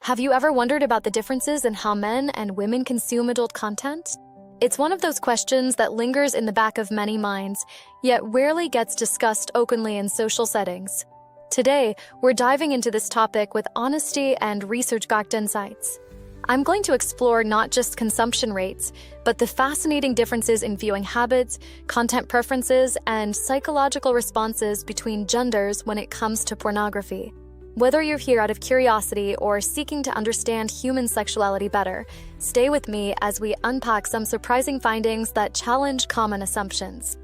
Have you ever wondered about the differences in how men and women consume adult content? It's one of those questions that lingers in the back of many minds, yet rarely gets discussed openly in social settings. Today, we're diving into this topic with honesty and research-backed insights. I'm going to explore not just consumption rates, but the fascinating differences in viewing habits, content preferences, and psychological responses between genders when it comes to pornography. Whether you're here out of curiosity or seeking to understand human sexuality better, stay with me as we unpack some surprising findings that challenge common assumptions.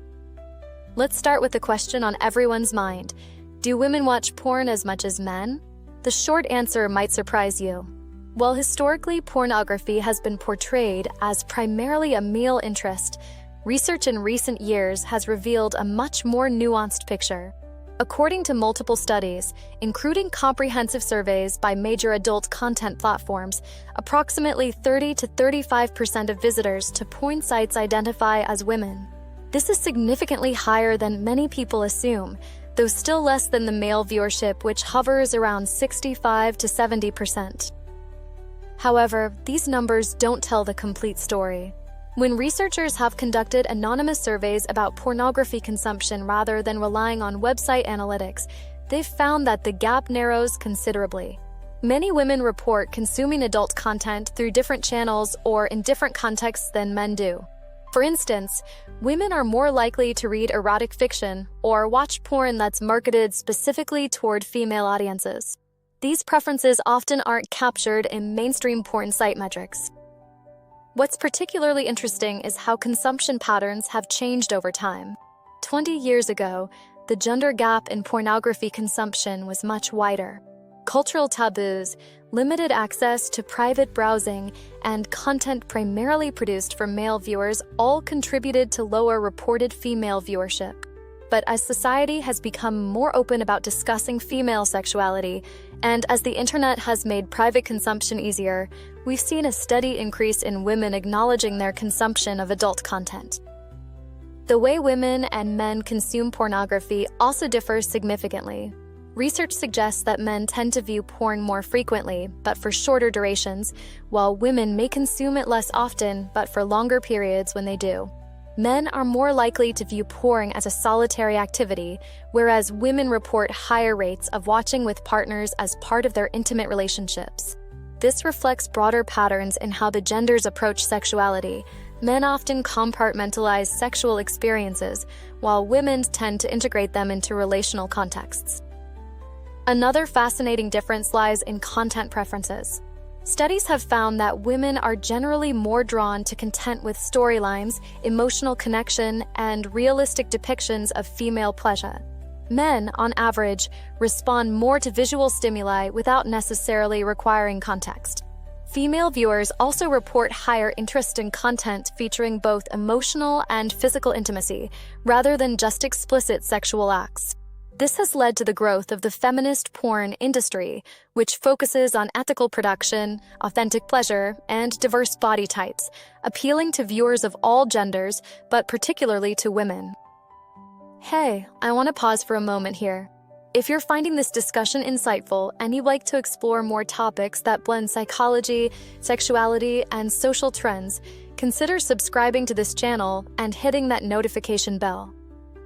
Let's start with the question on everyone's mind. Do women watch porn as much as men? The short answer might surprise you. While historically pornography has been portrayed as primarily a male interest, research in recent years has revealed a much more nuanced picture. According to multiple studies, including comprehensive surveys by major adult content platforms, approximately 30 to 35% of visitors to porn sites identify as women. This is significantly higher than many people assume, though still less than the male viewership, which hovers around 65 to 70%. However, these numbers don't tell the complete story. When researchers have conducted anonymous surveys about pornography consumption rather than relying on website analytics, they've found that the gap narrows considerably. Many women report consuming adult content through different channels or in different contexts than men do. For instance, women are more likely to read erotic fiction or watch porn that's marketed specifically toward female audiences. These preferences often aren't captured in mainstream porn site metrics. What's particularly interesting is how consumption patterns have changed over time. 20 years ago, the gender gap in pornography consumption was much wider. Cultural taboos, limited access to private browsing, and content primarily produced for male viewers all contributed to lower reported female viewership. But as society has become more open about discussing female sexuality, and as the internet has made private consumption easier, we've seen a steady increase in women acknowledging their consumption of adult content. The way women and men consume pornography also differs significantly. Research suggests that men tend to view porn more frequently, but for shorter durations, while women may consume it less often, but for longer periods when they do. Men are more likely to view porn as a solitary activity, whereas women report higher rates of watching with partners as part of their intimate relationships. This reflects broader patterns in how the genders approach sexuality. Men often compartmentalize sexual experiences, while women tend to integrate them into relational contexts. Another fascinating difference lies in content preferences. Studies have found that women are generally more drawn to content with storylines, emotional connection, and realistic depictions of female pleasure. Men, on average, respond more to visual stimuli without necessarily requiring context. Female viewers also report higher interest in content featuring both emotional and physical intimacy, rather than just explicit sexual acts. This has led to the growth of the feminist porn industry, which focuses on ethical production, authentic pleasure, and diverse body types, appealing to viewers of all genders, but particularly to women. Hey, I want to pause for a moment here. If you're finding this discussion insightful and you'd like to explore more topics that blend psychology, sexuality, and social trends, consider subscribing to this channel and hitting that notification bell.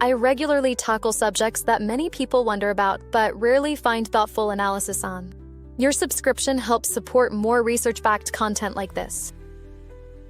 I regularly tackle subjects that many people wonder about but rarely find thoughtful analysis on. Your subscription helps support more research-backed content like this.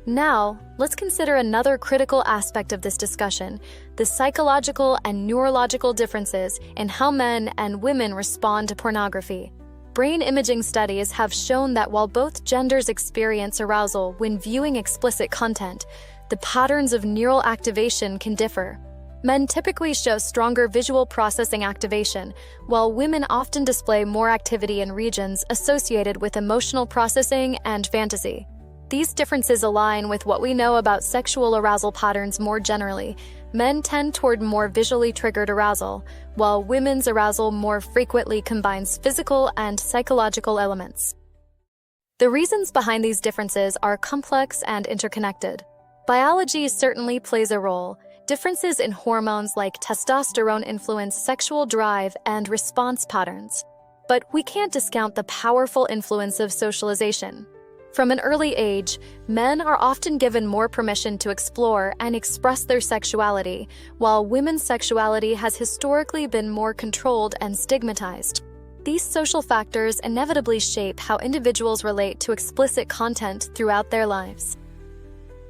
Now, let's consider another critical aspect of this discussion: the psychological and neurological differences in how men and women respond to pornography. Brain imaging studies have shown that while both genders experience arousal when viewing explicit content, the patterns of neural activation can differ. Men typically show stronger visual processing activation, while women often display more activity in regions associated with emotional processing and fantasy. These differences align with what we know about sexual arousal patterns more generally. Men tend toward more visually triggered arousal, while women's arousal more frequently combines physical and psychological elements. The reasons behind these differences are complex and interconnected. Biology certainly plays a role. Differences in hormones like testosterone influence sexual drive and response patterns. But we can't discount the powerful influence of socialization. From an early age, men are often given more permission to explore and express their sexuality, while women's sexuality has historically been more controlled and stigmatized. These social factors inevitably shape how individuals relate to explicit content throughout their lives.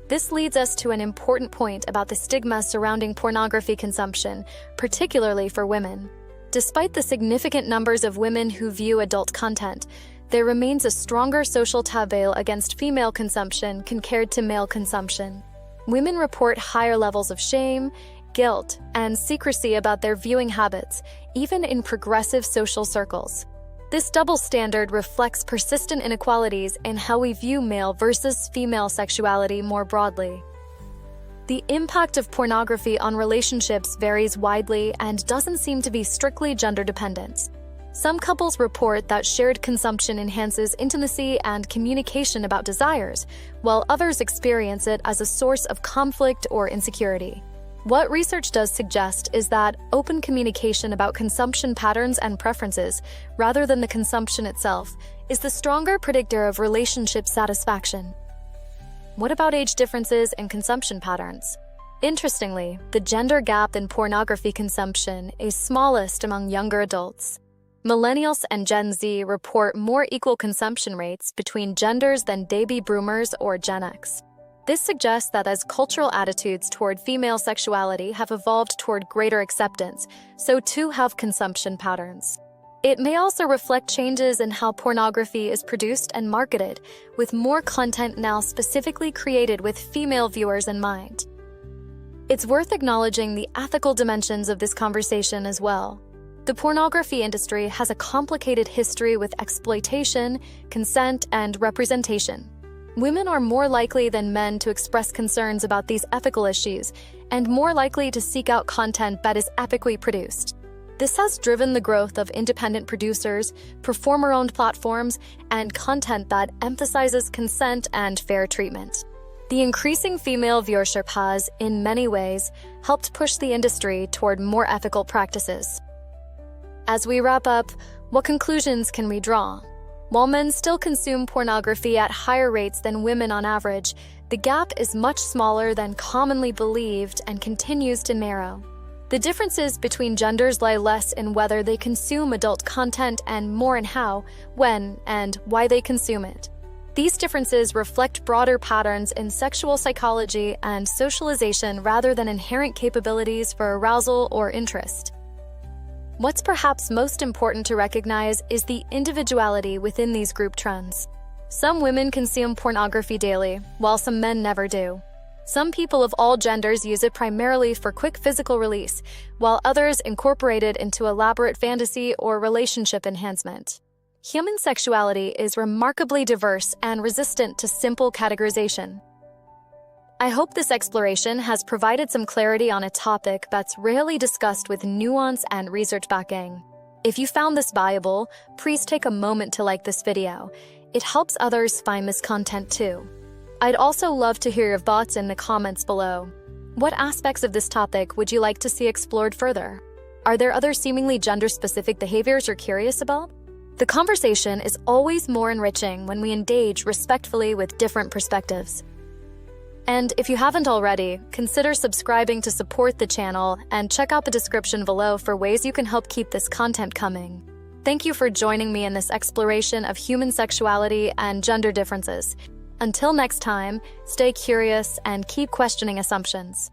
This leads us to an important point about the stigma surrounding pornography consumption, particularly for women. Despite the significant numbers of women who view adult content, there remains a stronger social taboo against female consumption compared to male consumption. Women report higher levels of shame, guilt, and secrecy about their viewing habits, even in progressive social circles. This double standard reflects persistent inequalities in how we view male versus female sexuality more broadly. The impact of pornography on relationships varies widely and doesn't seem to be strictly gender-dependent. Some couples report that shared consumption enhances intimacy and communication about desires, while others experience it as a source of conflict or insecurity. What research does suggest is that open communication about consumption patterns and preferences, rather than the consumption itself, is the stronger predictor of relationship satisfaction. What about age differences in consumption patterns? Interestingly, the gender gap in pornography consumption is smallest among younger adults. Millennials and Gen Z report more equal consumption rates between genders than baby boomers or Gen X. This suggests that as cultural attitudes toward female sexuality have evolved toward greater acceptance, so too have consumption patterns. It may also reflect changes in how pornography is produced and marketed, with more content now specifically created with female viewers in mind. It's worth acknowledging the ethical dimensions of this conversation as well. The pornography industry has a complicated history with exploitation, consent, and representation. Women are more likely than men to express concerns about these ethical issues, and more likely to seek out content that is ethically produced. This has driven the growth of independent producers, performer-owned platforms, and content that emphasizes consent and fair treatment. The increasing female viewership has, in many ways, helped push the industry toward more ethical practices. As we wrap up, what conclusions can we draw? While men still consume pornography at higher rates than women on average, the gap is much smaller than commonly believed and continues to narrow. The differences between genders lie less in whether they consume adult content and more in how, when, and why they consume it. These differences reflect broader patterns in sexual psychology and socialization rather than inherent capabilities for arousal or interest. What's perhaps most important to recognize is the individuality within these group trends. Some women consume pornography daily, while some men never do. Some people of all genders use it primarily for quick physical release, while others incorporate it into elaborate fantasy or relationship enhancement. Human sexuality is remarkably diverse and resistant to simple categorization. I hope this exploration has provided some clarity on a topic that's rarely discussed with nuance and research backing. If you found this valuable, please take a moment to like this video. It helps others find this content too. I'd also love to hear your thoughts in the comments below. What aspects of this topic would you like to see explored further? Are there other seemingly gender-specific behaviors you're curious about? The conversation is always more enriching when we engage respectfully with different perspectives. And if you haven't already, consider subscribing to support the channel and check out the description below for ways you can help keep this content coming. Thank you for joining me in this exploration of human sexuality and gender differences. Until next time, stay curious and keep questioning assumptions.